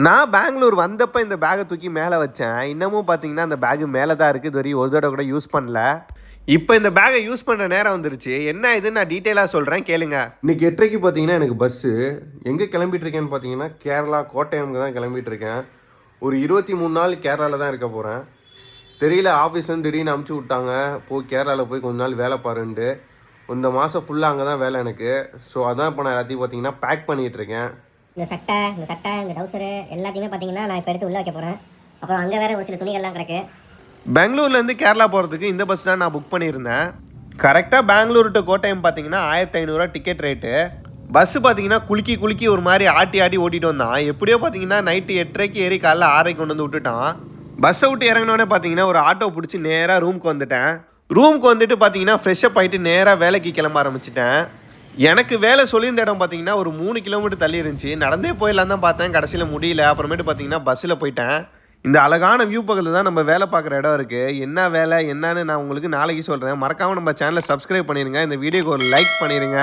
நான் பெங்களூர் வந்தப்போ இந்த பேக்கை தூக்கி மேலே வச்சேன். இன்னமும் பார்த்தீங்கன்னா அந்த பேகு மேலே தான் இருக்குது. இது வரையும் ஒரு தடவை கூட யூஸ் பண்ணல. இப்போ இந்த பேக்கை யூஸ் பண்ணுற நேரம் வந்துருச்சு. என்ன இதுன்னு நான் டீட்டெயிலாக சொல்கிறேன் கேளுங்க. இன்னைக்கு 8:30க்கு பார்த்தீங்கன்னா எனக்கு பஸ்ஸு. எங்கே கிளம்பிட்டு இருக்கேன்னு பார்த்தீங்கன்னா கேரளா கோட்டயம்க்கு தான் கிளம்பிட்டு இருக்கேன். ஒரு 23 நாள் கேரளாவில் தான் இருக்க போகிறேன். தெரியல, ஆஃபீஸ்லேருந்து திடீர்னு அமுச்சு விட்டாங்க, போய் கேரளாவில் போய் கொஞ்ச நாள் வேலை பாருன்ட்டு. இந்த மாதம் ஃபுல்லாக அங்கே தான் வேலை எனக்கு. ஸோ அதான் இப்போ நான் எல்லாத்தையும் பார்த்தீங்கன்னா பேக் பண்ணிகிட்டு இருக்கேன். இந்த சட்டை இந்த டவுசரு எல்லாத்தையுமே பார்த்தீங்கன்னா நான் இப்போ எடுத்து உள்ளே வைக்க போகிறேன். அப்புறம் அங்கே வேறு ஒரு சில துணிகள்லாம் கிடக்கு. பெங்களூர்லேருந்து கேரளா போகிறதுக்கு இந்த பஸ் தான் நான் புக் பண்ணியிருந்தேன். கரெக்டாக பெங்களூர் டு கோட்டயம் பார்த்தீங்கன்னா 1500 டிக்கெட் ரேட்டு. பஸ்ஸு பார்த்தீங்கன்னா குலுக்கி ஒரு மாதிரி ஆட்டி ஓட்டிகிட்டு வந்தான். எப்படியோ பார்த்தீங்கன்னா நைட்டு 8:30க்கு ஏறி காலைல 6:30க்கு கொண்டு வந்து விட்டுட்டான். பஸ்ஸை விட்டு இறங்கினோடனே பார்த்தீங்கன்னா ஒரு ஆட்டோ பிடிச்சி நேராக ரூமுக்கு வந்துட்டேன். ரூமுக்கு வந்துட்டு பார்த்தீங்கன்னா ஃப்ரெஷ்ஷப் ஆகிட்டு நேராக வேலைக்கு கிளம்ப ஆரம்பிச்சிட்டேன். எனக்கு வேலை சொல்லியிருந்த இடம் பார்த்தீங்கன்னா ஒரு 3 கிலோமீட்டர் தள்ளி இருந்துச்சு. நடந்தே போயிடலாம் தான் பார்த்தேன், கடைசியில் முடியல. அப்புறமேட்டு பார்த்தீங்கன்னா பஸ்ஸில் போயிட்டேன். இந்த அழகான வியூ பக்கத்தில் தான் நம்ம வேலை பார்க்குற இடம் இருக்குது. என்ன வேலை என்னன்னு நான் உங்களுக்கு நாளைக்கு சொல்கிறேன். மறக்காமல் நம்ம சேனலை சப்ஸ்கிரைப் பண்ணிடுங்க. இந்த வீடியோக்கு ஒரு லைக் பண்ணிடுங்க.